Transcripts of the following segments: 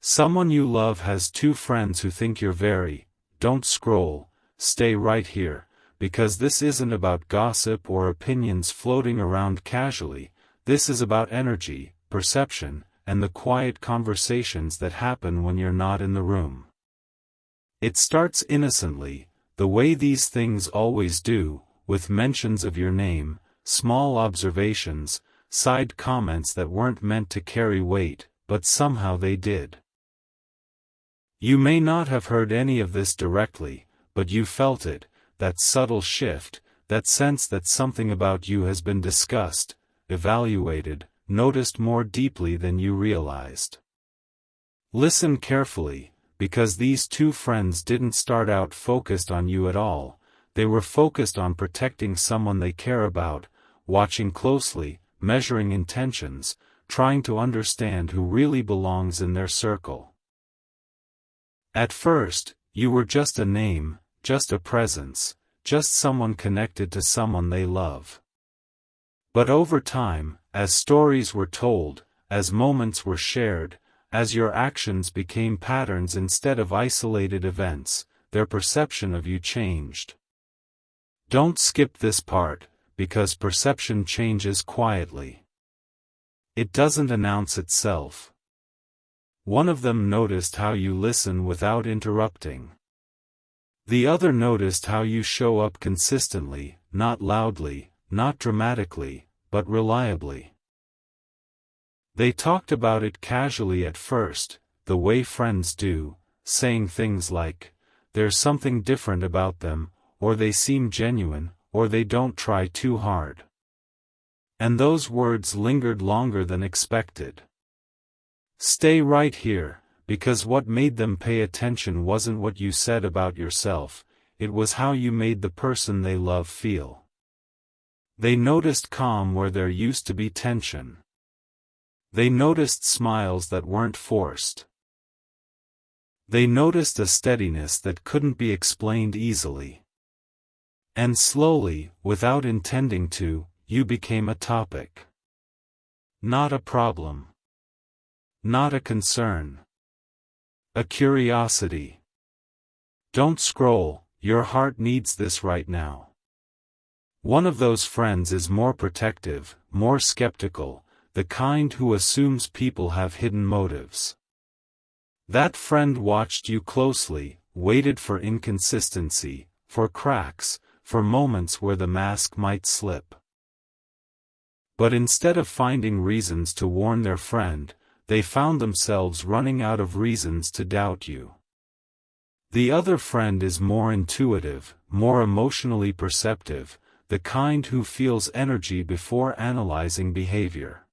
Someone you love has two friends who think you're very, don't scroll, stay right here, because this isn't about gossip or opinions floating around casually, this is about energy, perception, and the quiet conversations that happen when you're not in the room. It starts innocently, the way these things always do, with mentions of your name, small observations, side comments that weren't meant to carry weight, but somehow they did. You may not have heard any of this directly, but you felt it, that subtle shift, that sense that something about you has been discussed, evaluated, noticed more deeply than you realized. Listen carefully, because these two friends didn't start out focused on you at all, they were focused on protecting someone they care about, watching closely, measuring intentions, trying to understand who really belongs in their circle. At first, you were just a name, just a presence, just someone connected to someone they love. But over time, as stories were told, as moments were shared, as your actions became patterns instead of isolated events, their perception of you changed. Don't skip this part, because perception changes quietly. It doesn't announce itself. One of them noticed how you listen without interrupting. The other noticed how you show up consistently, not loudly, not dramatically, but reliably. They talked about it casually at first, the way friends do, saying things like, "There's something different about them," or "They seem genuine," or "They don't try too hard." And those words lingered longer than expected. Stay right here, because what made them pay attention wasn't what you said about yourself, it was how you made the person they love feel. They noticed calm where there used to be tension. They noticed smiles that weren't forced. They noticed a steadiness that couldn't be explained easily. And slowly, without intending to, you became a topic. Not a problem. Not a concern. A curiosity. Don't scroll, your heart needs this right now. One of those friends is more protective, more skeptical, the kind who assumes people have hidden motives. That friend watched you closely, waited for inconsistency, for cracks, for moments where the mask might slip. But instead of finding reasons to warn their friend, they found themselves running out of reasons to doubt you. The other friend is more intuitive, more emotionally perceptive, the kind who feels energy before analyzing behavior.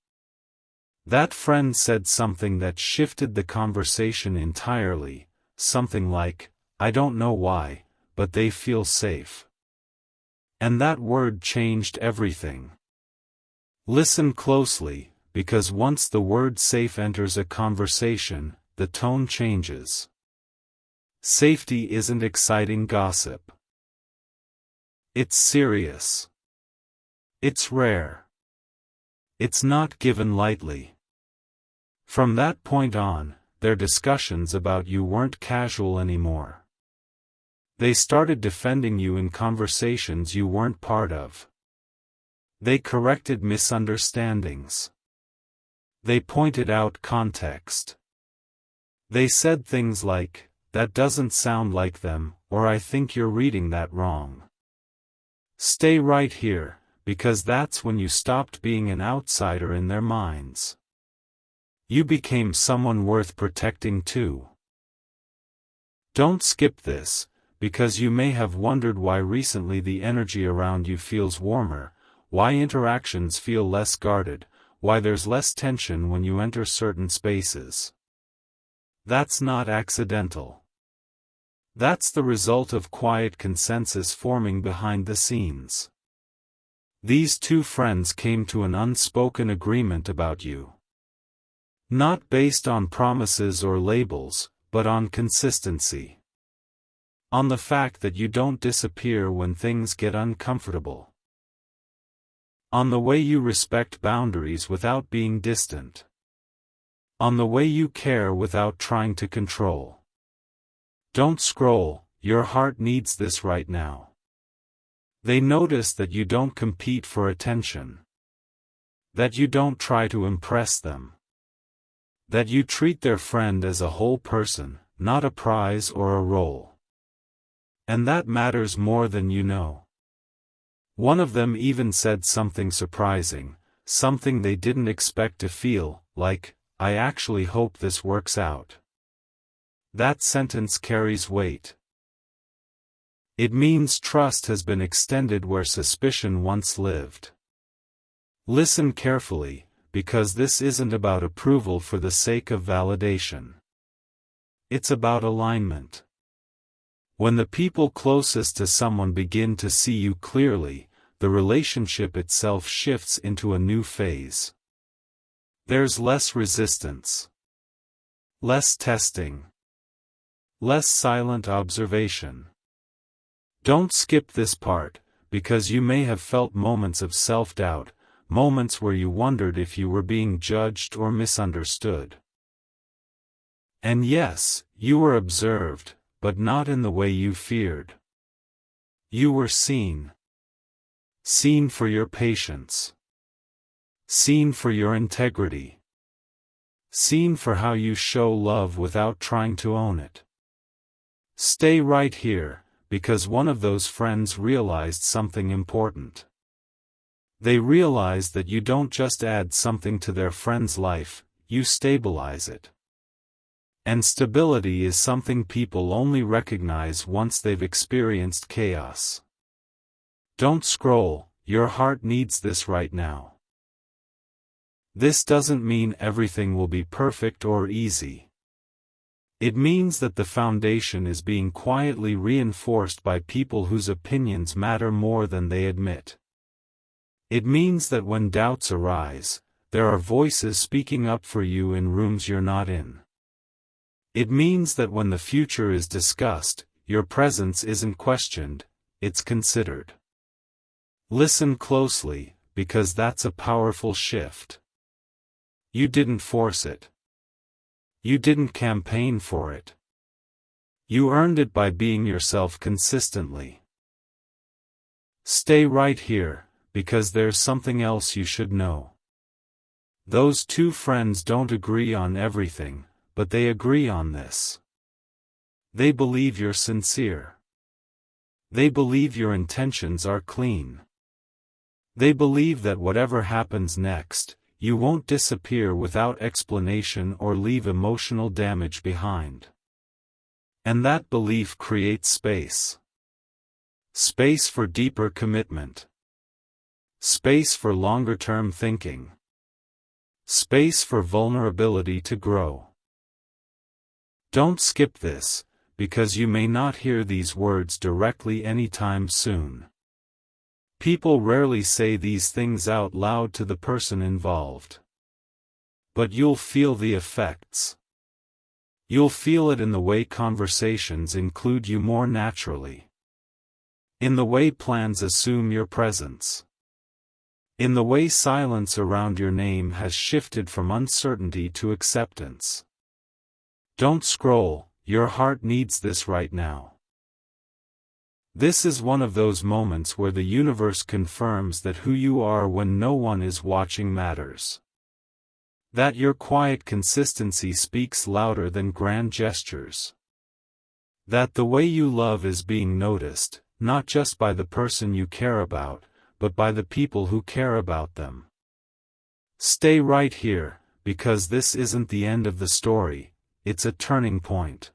That friend said something that shifted the conversation entirely, something like, "I don't know why, but they feel safe." And that word changed everything. Listen closely, because once the word safe enters a conversation, the tone changes. Safety isn't exciting gossip. It's serious. It's rare. It's not given lightly. From that point on, their discussions about you weren't casual anymore. They started defending you in conversations you weren't part of. They corrected misunderstandings. They pointed out context. They said things like, "That doesn't sound like them," or "I think you're reading that wrong." Stay right here, because that's when you stopped being an outsider in their minds. You became someone worth protecting too. Don't skip this, because you may have wondered why recently the energy around you feels warmer, why interactions feel less guarded, why there's less tension when you enter certain spaces. That's not accidental. That's the result of quiet consensus forming behind the scenes. These two friends came to an unspoken agreement about you. Not based on promises or labels, but on consistency. On the fact that you don't disappear when things get uncomfortable. On the way you respect boundaries without being distant. On the way you care without trying to control. Don't scroll, your heart needs this right now. They notice that you don't compete for attention. That you don't try to impress them. That you treat their friend as a whole person, not a prize or a role. And that matters more than you know. One of them even said something surprising, something they didn't expect to feel, like, "I actually hope this works out." That sentence carries weight. It means trust has been extended where suspicion once lived. Listen carefully, because this isn't about approval for the sake of validation. It's about alignment. When the people closest to someone begin to see you clearly, the relationship itself shifts into a new phase. There's less resistance. Less testing. Less silent observation. Don't skip this part, because you may have felt moments of self-doubt, moments where you wondered if you were being judged or misunderstood. And yes, you were observed, but not in the way you feared. You were seen. Seen for your patience. Seen for your integrity. Seen for how you show love without trying to own it. Stay right here, because one of those friends realized something important. They realized that you don't just add something to their friend's life, you stabilize it. And stability is something people only recognize once they've experienced chaos. Don't scroll, your heart needs this right now. This doesn't mean everything will be perfect or easy. It means that the foundation is being quietly reinforced by people whose opinions matter more than they admit. It means that when doubts arise, there are voices speaking up for you in rooms you're not in. It means that when the future is discussed, your presence isn't questioned, it's considered. Listen closely, because that's a powerful shift. You didn't force it. You didn't campaign for it. You earned it by being yourself consistently. Stay right here, because there's something else you should know. Those two friends don't agree on everything, but they agree on this. They believe you're sincere. They believe your intentions are clean. They believe that whatever happens next, you won't disappear without explanation or leave emotional damage behind. And that belief creates space. Space for deeper commitment. Space for longer-term thinking. Space for vulnerability to grow. Don't skip this, because you may not hear these words directly anytime soon. People rarely say these things out loud to the person involved. But you'll feel the effects. You'll feel it in the way conversations include you more naturally. In the way plans assume your presence. In the way silence around your name has shifted from uncertainty to acceptance. Don't scroll, your heart needs this right now. This is one of those moments where the universe confirms that who you are when no one is watching matters. That your quiet consistency speaks louder than grand gestures. That the way you love is being noticed, not just by the person you care about, but by the people who care about them. Stay right here, because this isn't the end of the story, it's a turning point.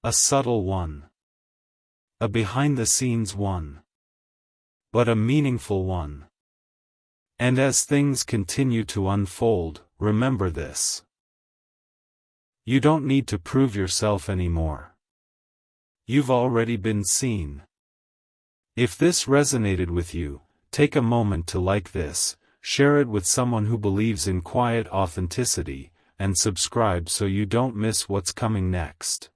A subtle one. A behind-the-scenes one. But a meaningful one. And as things continue to unfold, remember this. You don't need to prove yourself anymore. You've already been seen. If this resonated with you, take a moment to like this, share it with someone who believes in quiet authenticity, and subscribe so you don't miss what's coming next.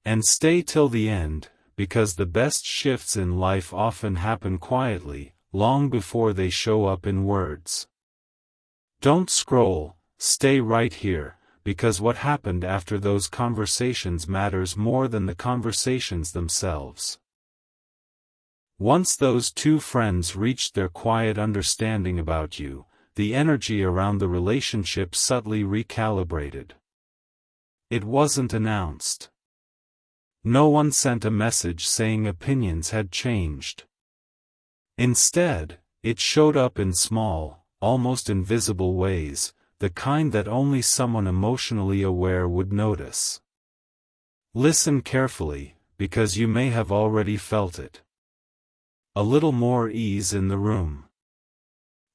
And stay till the end, because the best shifts in life often happen quietly, long before they show up in words. Don't scroll, stay right here, because what happened after those conversations matters more than the conversations themselves. Once those two friends reached their quiet understanding about you, the energy around the relationship subtly recalibrated. It wasn't announced. No one sent a message saying opinions had changed. Instead, it showed up in small, almost invisible ways, the kind that only someone emotionally aware would notice. Listen carefully, because you may have already felt it. A little more ease in the room.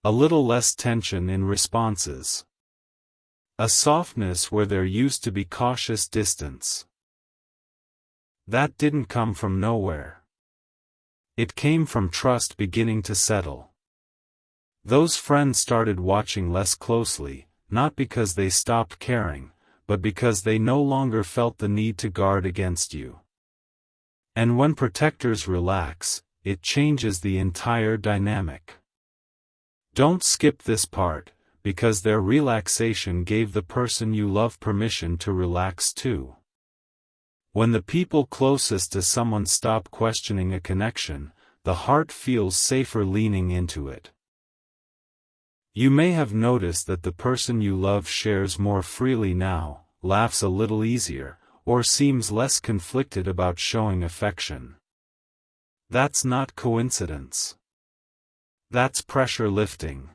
A little less tension in responses. A softness where there used to be cautious distance. That didn't come from nowhere. It came from trust beginning to settle. Those friends started watching less closely, not because they stopped caring, but because they no longer felt the need to guard against you. And when protectors relax, it changes the entire dynamic. Don't skip this part, because their relaxation gave the person you love permission to relax too. When the people closest to someone stop questioning a connection, the heart feels safer leaning into it. You may have noticed that the person you love shares more freely now, laughs a little easier, or seems less conflicted about showing affection. That's not coincidence. That's pressure lifting.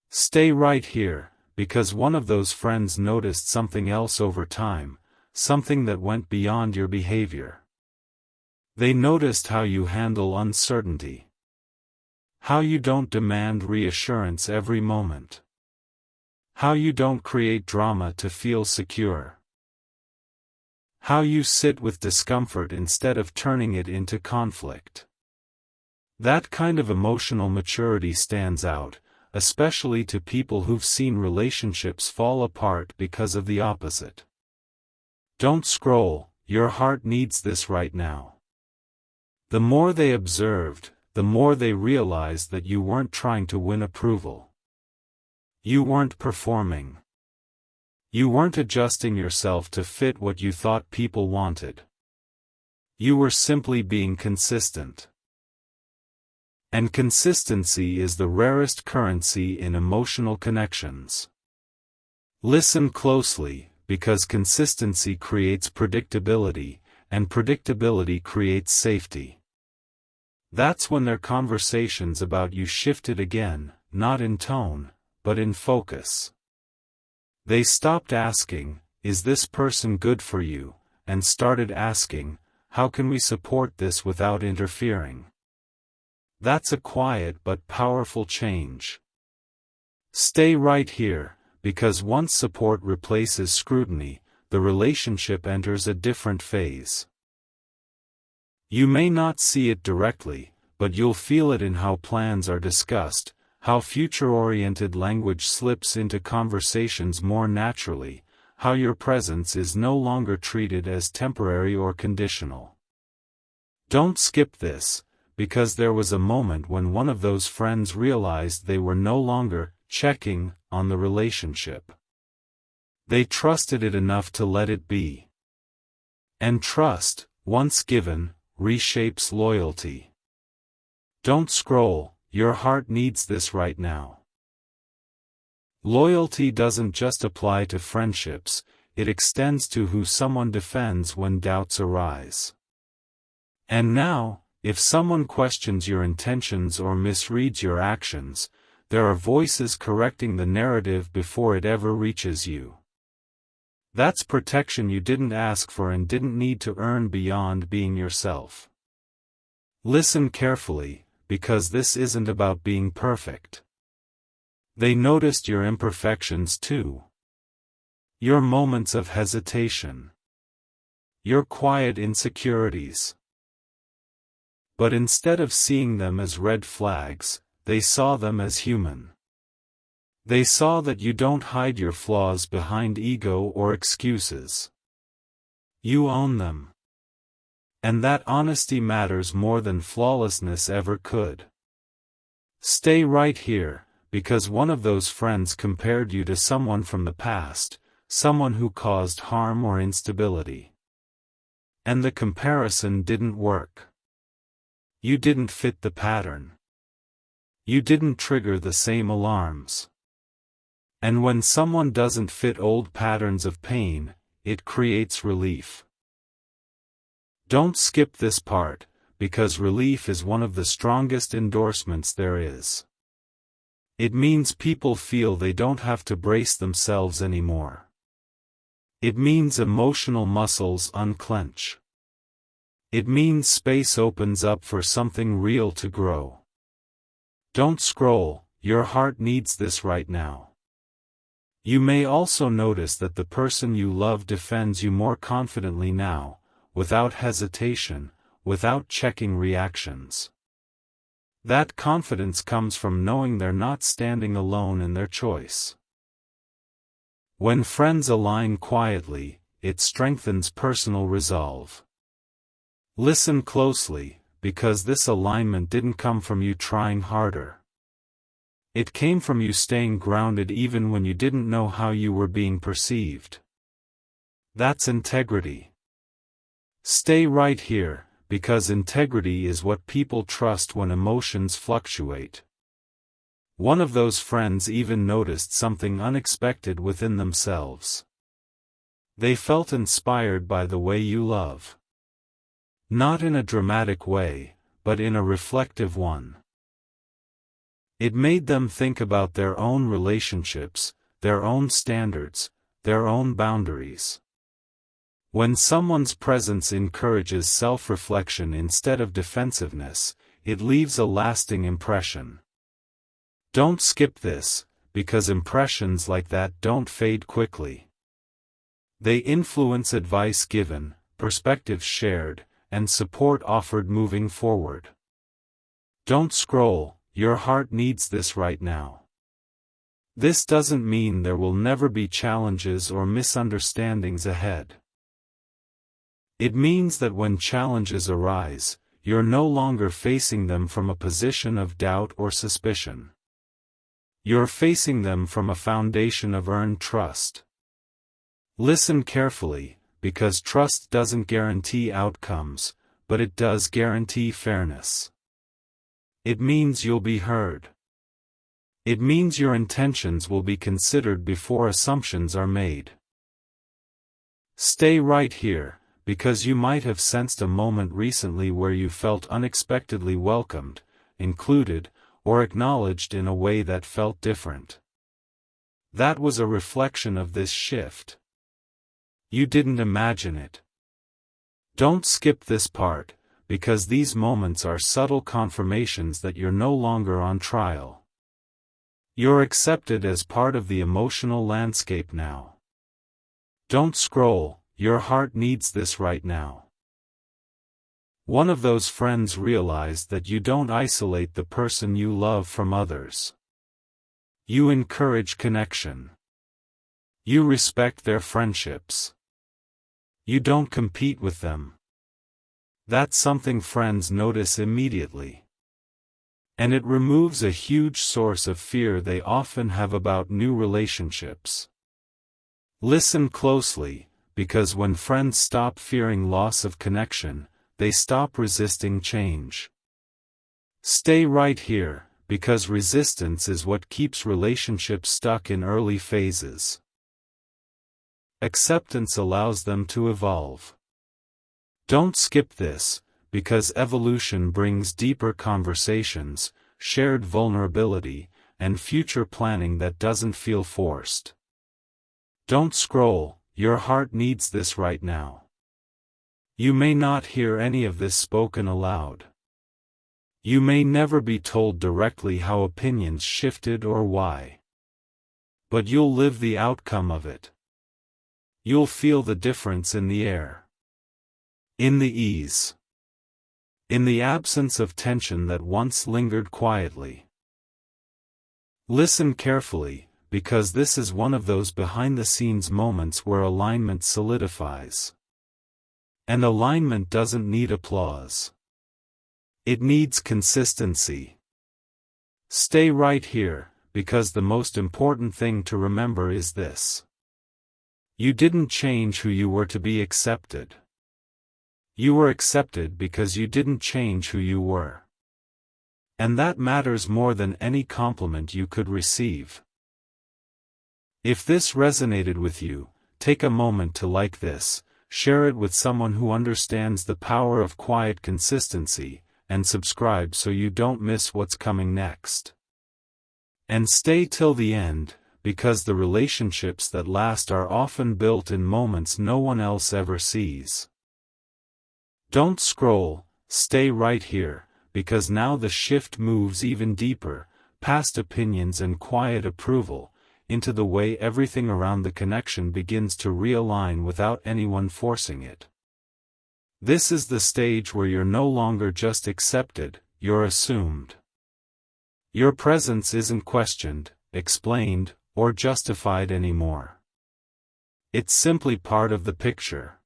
Stay right here, because one of those friends noticed something else over time, something that went beyond your behavior. They noticed how you handle uncertainty. How you don't demand reassurance every moment. How you don't create drama to feel secure. How you sit with discomfort instead of turning it into conflict. That kind of emotional maturity stands out, especially to people who've seen relationships fall apart because of the opposite. Don't scroll, your heart needs this right now. The more they observed, the more they realized that you weren't trying to win approval. You weren't performing. You weren't adjusting yourself to fit what you thought people wanted. You were simply being consistent. And consistency is the rarest currency in emotional connections. Listen closely, because consistency creates predictability, and predictability creates safety. That's when their conversations about you shifted again, not in tone, but in focus. They stopped asking, "Is this person good for you?" and started asking, "How can we support this without interfering?" That's a quiet but powerful change. Stay right here, because once support replaces scrutiny, the relationship enters a different phase. You may not see it directly, but you'll feel it in how plans are discussed, how future-oriented language slips into conversations more naturally, how your presence is no longer treated as temporary or conditional. Don't skip this, because there was a moment when one of those friends realized they were no longer checking on the relationship. They trusted it enough to let it be. And trust, once given, reshapes loyalty. Don't scroll, your heart needs this right now. Loyalty doesn't just apply to friendships, it extends to who someone defends when doubts arise. And now, if someone questions your intentions or misreads your actions, there are voices correcting the narrative before it ever reaches you. That's protection you didn't ask for and didn't need to earn beyond being yourself. Listen carefully, because this isn't about being perfect. They noticed your imperfections too. Your moments of hesitation. Your quiet insecurities. But instead of seeing them as red flags, they saw them as human. They saw that you don't hide your flaws behind ego or excuses. You own them. And that honesty matters more than flawlessness ever could. Stay right here, because one of those friends compared you to someone from the past, someone who caused harm or instability. And the comparison didn't work. You didn't fit the pattern. You didn't trigger the same alarms. And when someone doesn't fit old patterns of pain, it creates relief. Don't skip this part, because relief is one of the strongest endorsements there is. It means people feel they don't have to brace themselves anymore. It means emotional muscles unclench. It means space opens up for something real to grow. Don't scroll, your heart needs this right now. You may also notice that the person you love defends you more confidently now, without hesitation, without checking reactions. That confidence comes from knowing they're not standing alone in their choice. When friends align quietly, it strengthens personal resolve. Listen closely, because this alignment didn't come from you trying harder. It came from you staying grounded even when you didn't know how you were being perceived. That's integrity. Stay right here, because integrity is what people trust when emotions fluctuate. One of those friends even noticed something unexpected within themselves. They felt inspired by the way you love. Not in a dramatic way, but in a reflective one. It made them think about their own relationships, their own standards, their own boundaries. When someone's presence encourages self-reflection instead of defensiveness, it leaves a lasting impression. Don't skip this, because impressions like that don't fade quickly. They influence advice given, perspectives shared, and support offered moving forward. Don't scroll, your heart needs this right now. This doesn't mean there will never be challenges or misunderstandings ahead. It means that when challenges arise, you're no longer facing them from a position of doubt or suspicion. You're facing them from a foundation of earned trust. Listen carefully, because trust doesn't guarantee outcomes, but it does guarantee fairness. It means you'll be heard. It means your intentions will be considered before assumptions are made. Stay right here, because you might have sensed a moment recently where you felt unexpectedly welcomed, included, or acknowledged in a way that felt different. That was a reflection of this shift. You didn't imagine it. Don't skip this part, because these moments are subtle confirmations that you're no longer on trial. You're accepted as part of the emotional landscape now. Don't scroll, your heart needs this right now. One of those friends realized that you don't isolate the person you love from others. You encourage connection. You respect their friendships. You don't compete with them. That's something friends notice immediately. And it removes a huge source of fear they often have about new relationships. Listen closely, because when friends stop fearing loss of connection, they stop resisting change. Stay right here, because resistance is what keeps relationships stuck in early phases. Acceptance allows them to evolve. Don't skip this, because evolution brings deeper conversations, shared vulnerability, and future planning that doesn't feel forced. Don't scroll, your heart needs this right now. You may not hear any of this spoken aloud. You may never be told directly how opinions shifted or why. But you'll live the outcome of it. You'll feel the difference in the air. In the ease. In the absence of tension that once lingered quietly. Listen carefully, because this is one of those behind-the-scenes moments where alignment solidifies. And alignment doesn't need applause. It needs consistency. Stay right here, because the most important thing to remember is this. You didn't change who you were to be accepted. You were accepted because you didn't change who you were. And that matters more than any compliment you could receive. If this resonated with you, take a moment to like this, share it with someone who understands the power of quiet consistency, and subscribe so you don't miss what's coming next. And stay till the end, because the relationships that last are often built in moments no one else ever sees. Don't scroll, stay right here, because now the shift moves even deeper, past opinions and quiet approval, into the way everything around the connection begins to realign without anyone forcing it. This is the stage where you're no longer just accepted, you're assumed. Your presence isn't questioned, explained, or justified anymore. It's simply part of the picture.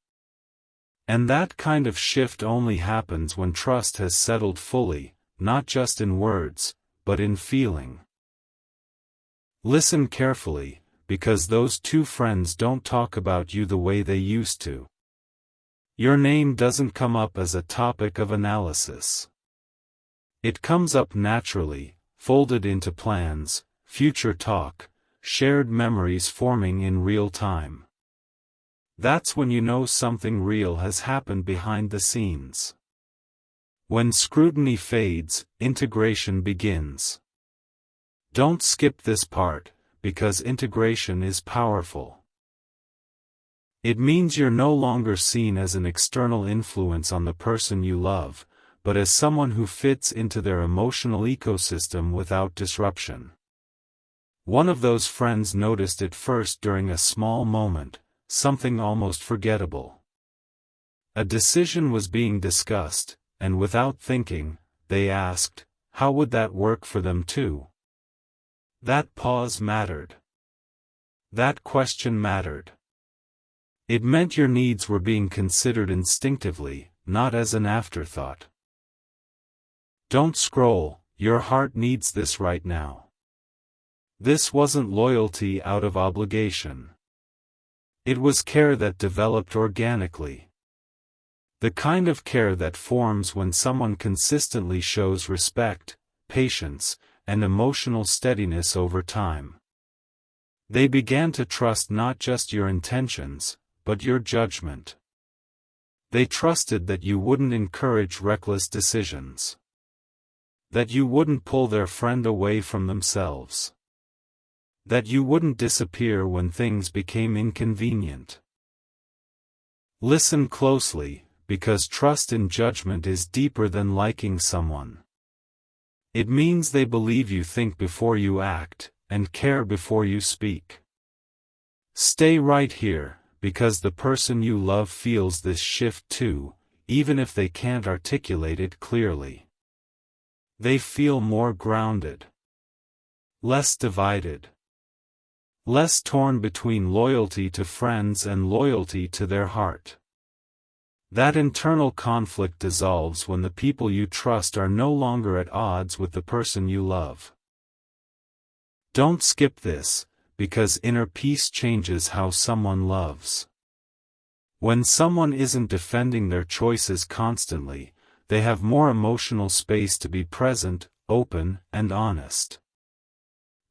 And that kind of shift only happens when trust has settled fully, not just in words, but in feeling. Listen carefully, because those two friends don't talk about you the way they used to. Your name doesn't come up as a topic of analysis. It comes up naturally, folded into plans, future talk, shared memories forming in real time. That's when you know something real has happened behind the scenes. When scrutiny fades, integration begins. Don't skip this part, because integration is powerful. It means you're no longer seen as an external influence on the person you love, but as someone who fits into their emotional ecosystem without disruption. One of those friends noticed it first during a small moment, something almost forgettable. A decision was being discussed, and without thinking, they asked, how would that work for them too? That pause mattered. That question mattered. It meant your needs were being considered instinctively, not as an afterthought. Don't scroll, your heart needs this right now. This wasn't loyalty out of obligation. It was care that developed organically. The kind of care that forms when someone consistently shows respect, patience, and emotional steadiness over time. They began to trust not just your intentions, but your judgment. They trusted that you wouldn't encourage reckless decisions. That you wouldn't pull their friend away from themselves. That you wouldn't disappear when things became inconvenient. Listen closely, because trust in judgment is deeper than liking someone. It means they believe you think before you act, and care before you speak. Stay right here, because the person you love feels this shift too, even if they can't articulate it clearly. They feel more grounded. Less divided. Less torn between loyalty to friends and loyalty to their heart. That internal conflict dissolves when the people you trust are no longer at odds with the person you love. Don't skip this, because inner peace changes how someone loves. When someone isn't defending their choices constantly, they have more emotional space to be present, open, and honest.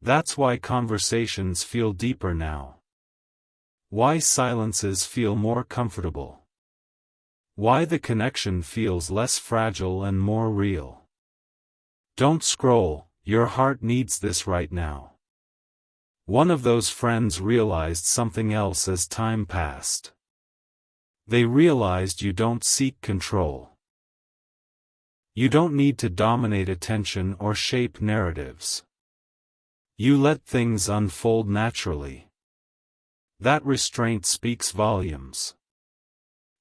That's why conversations feel deeper now. Why silences feel more comfortable. Why the connection feels less fragile and more real. Don't scroll, your heart needs this right now. One of those friends realized something else as time passed. They realized you don't seek control. You don't need to dominate attention or shape narratives. You let things unfold naturally. That restraint speaks volumes.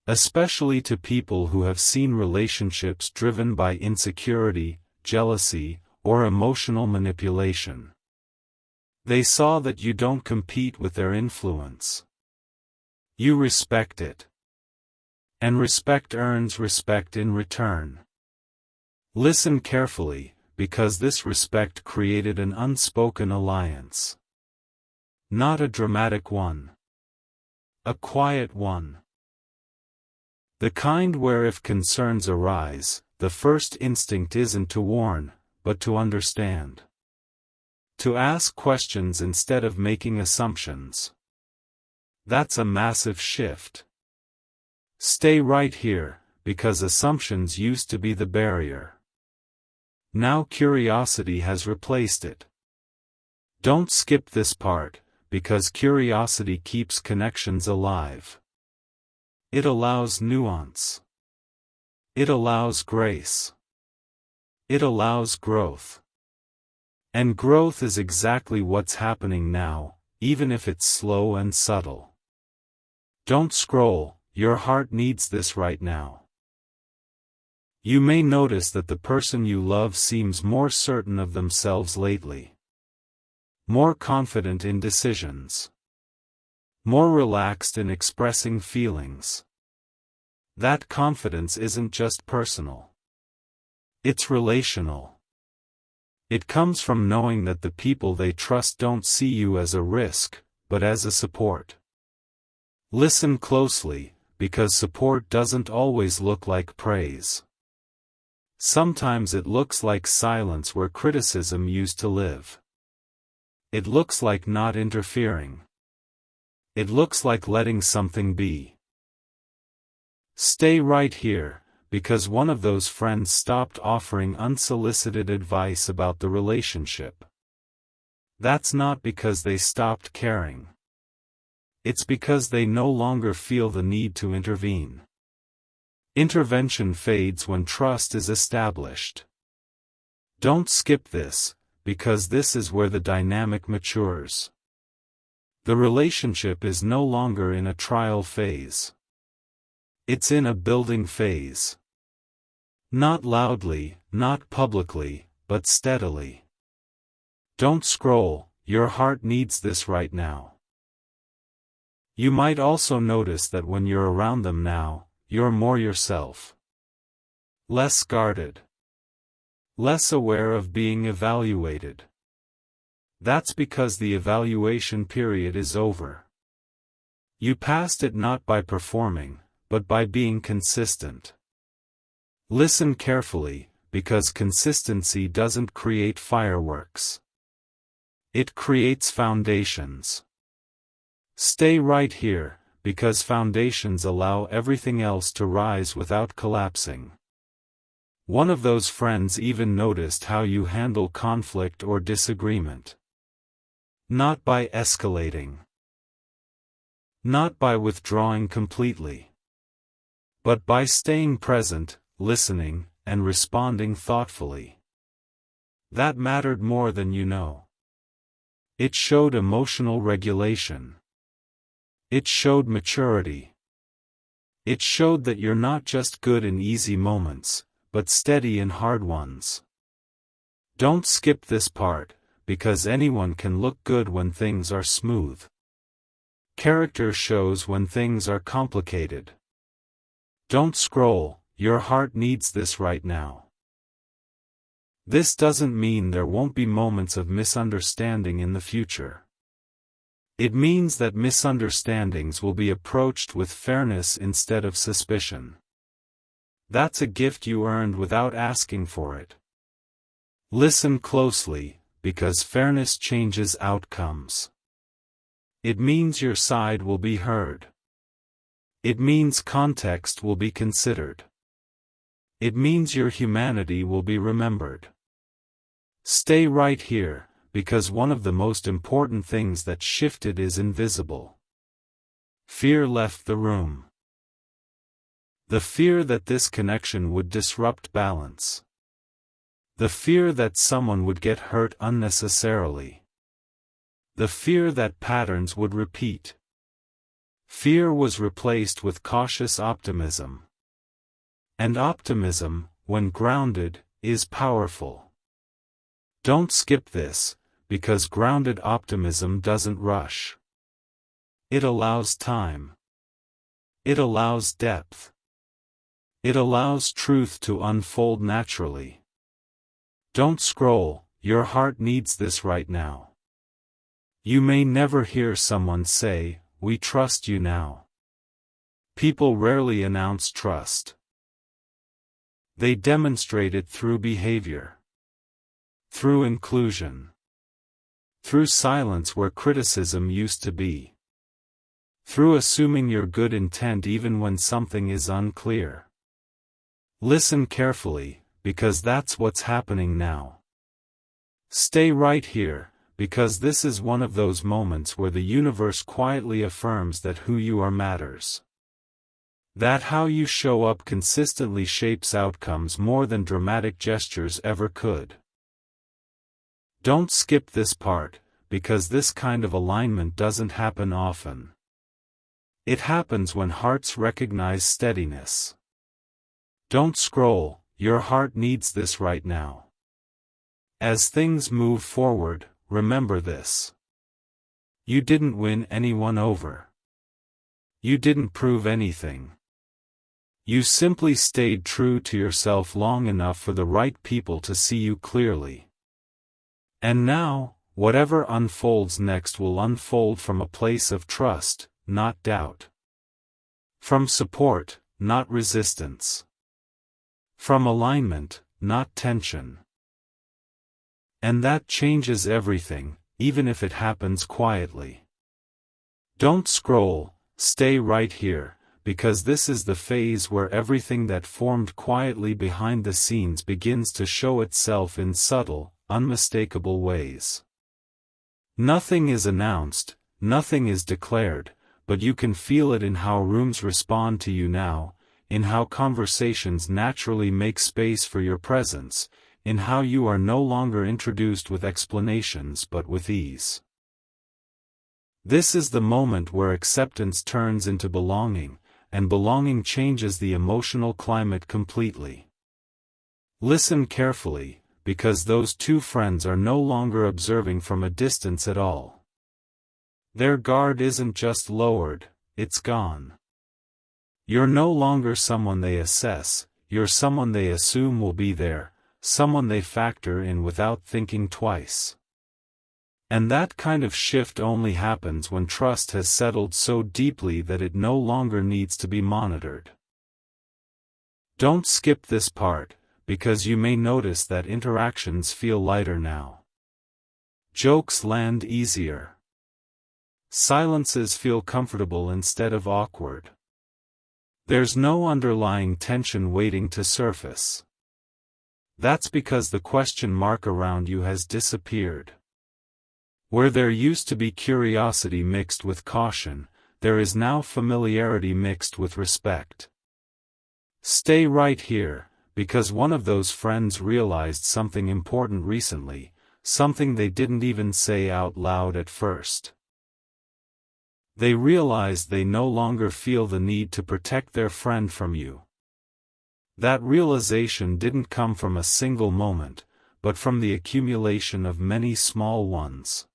Especially to people who have seen relationships driven by insecurity, jealousy, or emotional manipulation. They saw that you don't compete with their influence. You respect it. And respect earns respect in return. Listen carefully, because this respect created an unspoken alliance. Not a dramatic one. A quiet one. The kind where if concerns arise, the first instinct isn't to warn, but to understand. To ask questions instead of making assumptions. That's a massive shift. Stay right here, because assumptions used to be the barrier. Now curiosity has replaced it. Don't skip this part, because curiosity keeps connections alive. It allows nuance. It allows grace. It allows growth. And growth is exactly what's happening now, even if it's slow and subtle. Don't scroll, your heart needs this right now. You may notice that the person you love seems more certain of themselves lately. More confident in decisions. More relaxed in expressing feelings. That confidence isn't just personal. It's relational. It comes from knowing that the people they trust don't see you as a risk, but as a support. Listen closely, because support doesn't always look like praise. Sometimes it looks like silence where criticism used to live. It looks like not interfering. It looks like letting something be. Stay right here, because one of those friends stopped offering unsolicited advice about the relationship. That's not because they stopped caring. It's because they no longer feel the need to intervene. Intervention fades when trust is established. Don't skip this, because this is where the dynamic matures. The relationship is no longer in a trial phase. It's in a building phase. Not loudly, not publicly, but steadily. Don't scroll, your heart needs this right now. You might also notice that when you're around them now, you're more yourself. Less guarded. Less aware of being evaluated. That's because the evaluation period is over. You passed it not by performing, but by being consistent. Listen carefully, because consistency doesn't create fireworks. It creates foundations. Stay right here, because foundations allow everything else to rise without collapsing. One of those friends even noticed how you handle conflict or disagreement. Not by escalating. Not by withdrawing completely. But by staying present, listening, and responding thoughtfully. That mattered more than you know. It showed emotional regulation. It showed maturity. It showed that you're not just good in easy moments, but steady in hard ones. Don't skip this part, because anyone can look good when things are smooth. Character shows when things are complicated. Don't scroll, your heart needs this right now. This doesn't mean there won't be moments of misunderstanding in the future. It means that misunderstandings will be approached with fairness instead of suspicion. That's a gift you earned without asking for it. Listen closely, because fairness changes outcomes. It means your side will be heard. It means context will be considered. It means your humanity will be remembered. Stay right here, because one of the most important things that shifted is invisible. Fear left the room. The fear that this connection would disrupt balance. The fear that someone would get hurt unnecessarily. The fear that patterns would repeat. Fear was replaced with cautious optimism. And optimism, when grounded, is powerful. Don't skip this, because grounded optimism doesn't rush. It allows time. It allows depth. It allows truth to unfold naturally. Don't scroll, your heart needs this right now. You may never hear someone say, "We trust you now." People rarely announce trust. They demonstrate it through behavior, through inclusion, through silence where criticism used to be, through assuming your good intent even when something is unclear. Listen carefully, because that's what's happening now. Stay right here, because this is one of those moments where the universe quietly affirms that who you are matters. That how you show up consistently shapes outcomes more than dramatic gestures ever could. Don't skip this part, because this kind of alignment doesn't happen often. It happens when hearts recognize steadiness. Don't scroll, your heart needs this right now. As things move forward, remember this. You didn't win anyone over. You didn't prove anything. You simply stayed true to yourself long enough for the right people to see you clearly. And now, whatever unfolds next will unfold from a place of trust, not doubt. From support, not resistance. From alignment, not tension. And that changes everything, even if it happens quietly. Don't scroll, stay right here, because this is the phase where everything that formed quietly behind the scenes begins to show itself in subtle, unmistakable ways. Nothing is announced, nothing is declared, but you can feel it in how rooms respond to you now, in how conversations naturally make space for your presence, in how you are no longer introduced with explanations but with ease. This is the moment where acceptance turns into belonging, and belonging changes the emotional climate completely. Listen carefully, because those two friends are no longer observing from a distance at all. Their guard isn't just lowered, it's gone. You're no longer someone they assess, you're someone they assume will be there, someone they factor in without thinking twice. And that kind of shift only happens when trust has settled so deeply that it no longer needs to be monitored. Don't skip this part, because you may notice that interactions feel lighter now. Jokes land easier. Silences feel comfortable instead of awkward. There's no underlying tension waiting to surface. That's because the question mark around you has disappeared. Where there used to be curiosity mixed with caution, there is now familiarity mixed with respect. Stay right here, because one of those friends realized something important recently, something they didn't even say out loud at first. They realized they no longer feel the need to protect their friend from you. That realization didn't come from a single moment, but from the accumulation of many small ones.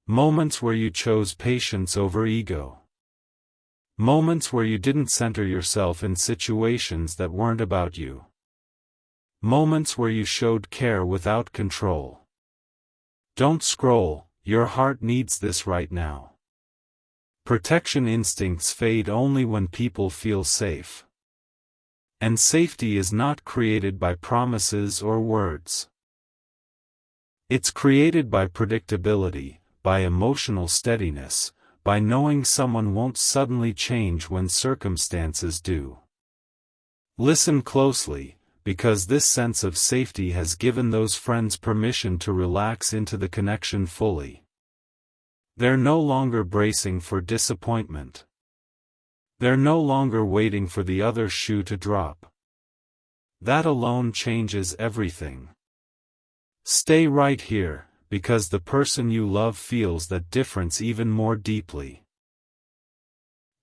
Moments where you chose patience over ego. Moments where you didn't center yourself in situations that weren't about you. Moments where you showed care without control. Don't scroll, your heart needs this right now. Protection instincts fade only when people feel safe. And safety is not created by promises or words. It's created by predictability, by emotional steadiness, by knowing someone won't suddenly change when circumstances do. Listen closely, because this sense of safety has given those friends permission to relax into the connection fully. They're no longer bracing for disappointment. They're no longer waiting for the other shoe to drop. That alone changes everything. Stay right here, because the person you love feels that difference even more deeply.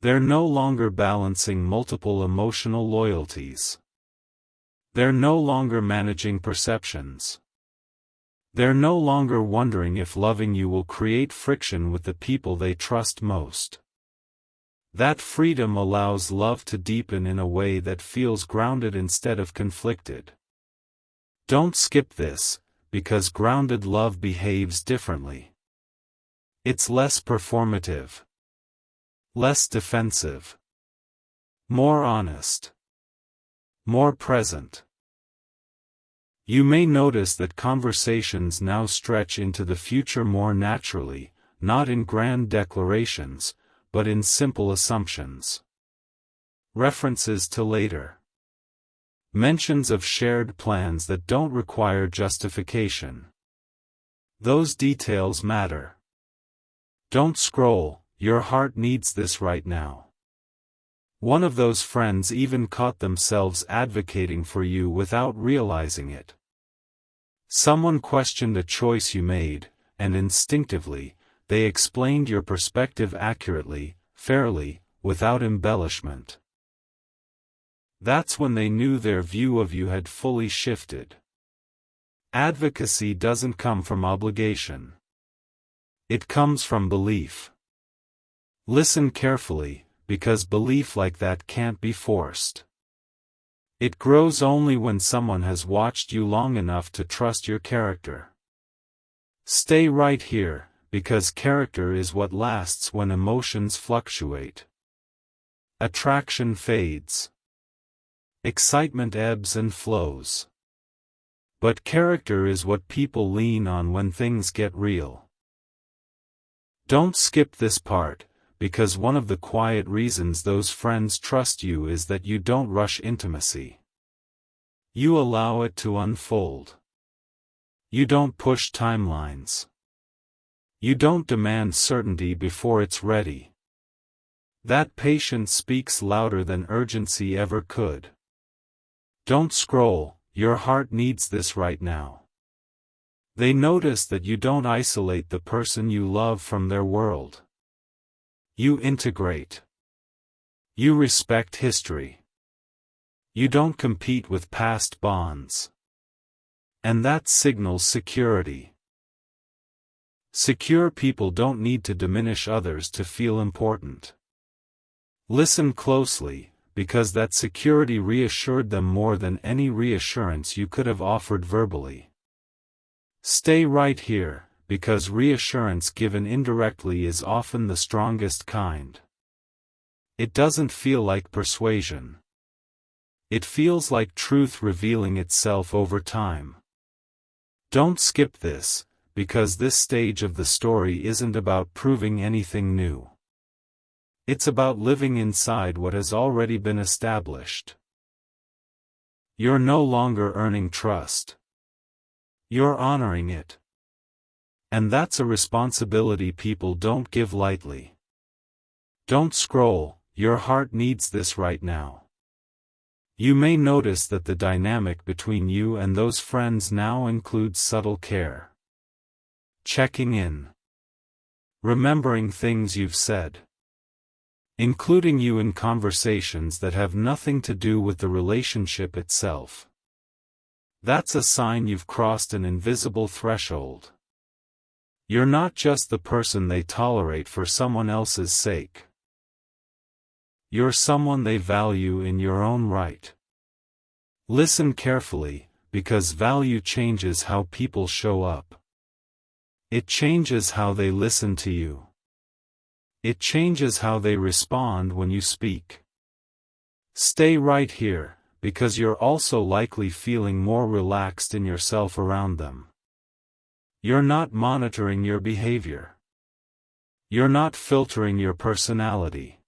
They're no longer balancing multiple emotional loyalties. They're no longer managing perceptions. They're no longer wondering if loving you will create friction with the people they trust most. That freedom allows love to deepen in a way that feels grounded instead of conflicted. Don't skip this, because grounded love behaves differently. It's less performative, less defensive, more honest, more present. You may notice that conversations now stretch into the future more naturally, not in grand declarations, but in simple assumptions. References to later. Mentions of shared plans that don't require justification. Those details matter. Don't scroll, your heart needs this right now. One of those friends even caught themselves advocating for you without realizing it. Someone questioned a choice you made, and instinctively, they explained your perspective accurately, fairly, without embellishment. That's when they knew their view of you had fully shifted. Advocacy doesn't come from obligation. It comes from belief. Listen carefully, because belief like that can't be forced. It grows only when someone has watched you long enough to trust your character. Stay right here, because character is what lasts when emotions fluctuate. Attraction fades. Excitement ebbs and flows. But character is what people lean on when things get real. Don't skip this part, because one of the quiet reasons those friends trust you is that you don't rush intimacy. You allow it to unfold. You don't push timelines. You don't demand certainty before it's ready. That patience speaks louder than urgency ever could. Don't scroll, your heart needs this right now. They notice that you don't isolate the person you love from their world. You integrate. You respect history. You don't compete with past bonds. And that signals security. Secure people don't need to diminish others to feel important. Listen closely, because that security reassured them more than any reassurance you could have offered verbally. Stay right here, because reassurance given indirectly is often the strongest kind. It doesn't feel like persuasion. It feels like truth revealing itself over time. Don't skip this, because this stage of the story isn't about proving anything new. It's about living inside what has already been established. You're no longer earning trust. You're honoring it. And that's a responsibility people don't give lightly. Don't scroll, your heart needs this right now. You may notice that the dynamic between you and those friends now includes subtle care. Checking in. Remembering things you've said. Including you in conversations that have nothing to do with the relationship itself. That's a sign you've crossed an invisible threshold. You're not just the person they tolerate for someone else's sake. You're someone they value in your own right. Listen carefully, because value changes how people show up. It changes how they listen to you. It changes how they respond when you speak. Stay right here, because you're also likely feeling more relaxed in yourself around them. You're not monitoring your behavior. You're not filtering your personality.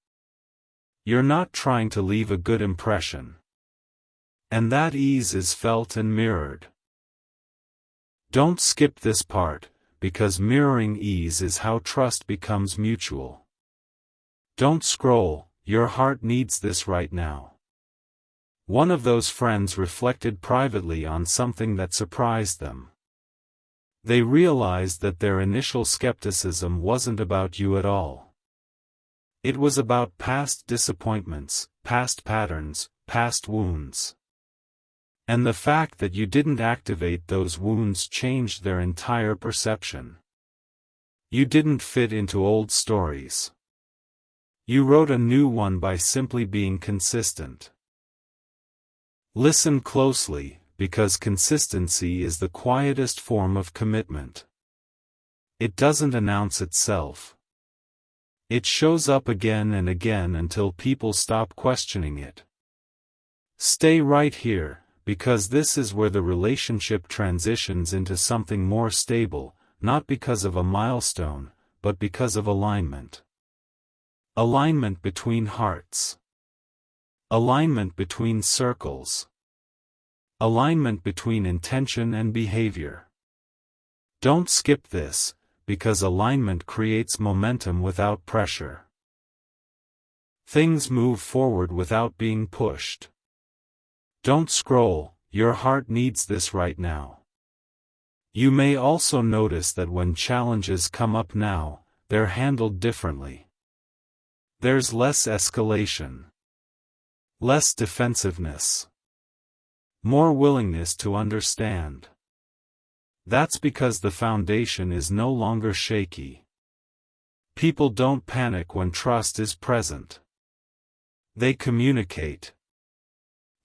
You're not trying to leave a good impression. And that ease is felt and mirrored. Don't skip this part, because mirroring ease is how trust becomes mutual. Don't scroll, your heart needs this right now. One of those friends reflected privately on something that surprised them. They realized that their initial skepticism wasn't about you at all. It was about past disappointments, past patterns, past wounds. And the fact that you didn't activate those wounds changed their entire perception. You didn't fit into old stories. You wrote a new one by simply being consistent. Listen closely, because consistency is the quietest form of commitment. It doesn't announce itself. It shows up again and again until people stop questioning it. Stay right here, because this is where the relationship transitions into something more stable, not because of a milestone, but because of alignment. Alignment between hearts. Alignment between circles. Alignment between intention and behavior. Don't skip this, because alignment creates momentum without pressure. Things move forward without being pushed. Don't scroll, your heart needs this right now. You may also notice that when challenges come up now, they're handled differently. There's less escalation. Less defensiveness. More willingness to understand. That's because the foundation is no longer shaky. People don't panic when trust is present. They communicate.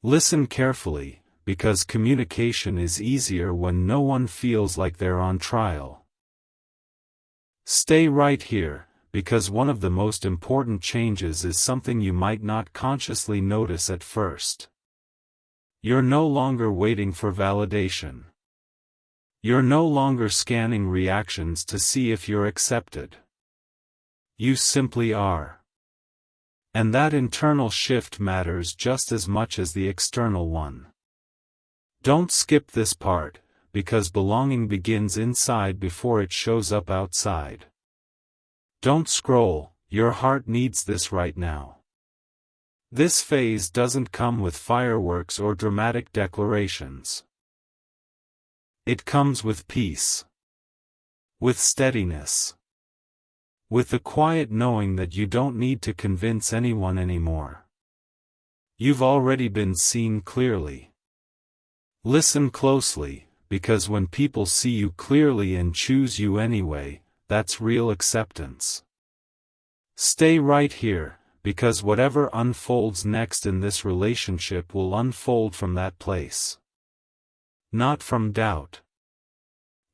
Listen carefully, because communication is easier when no one feels like they're on trial. Stay right here, because one of the most important changes is something you might not consciously notice at first. You're no longer waiting for validation. You're no longer scanning reactions to see if you're accepted. You simply are. And that internal shift matters just as much as the external one. Don't skip this part, because belonging begins inside before it shows up outside. Don't scroll, your heart needs this right now. This phase doesn't come with fireworks or dramatic declarations. It comes with peace. With steadiness. With the quiet knowing that you don't need to convince anyone anymore. You've already been seen clearly. Listen closely, because when people see you clearly and choose you anyway, that's real acceptance. Stay right here, because whatever unfolds next in this relationship will unfold from that place. Not from doubt.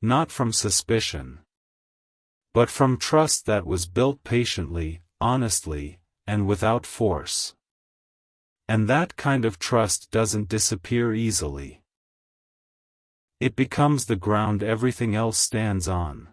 Not from suspicion. But from trust that was built patiently, honestly, and without force. And that kind of trust doesn't disappear easily. It becomes the ground everything else stands on.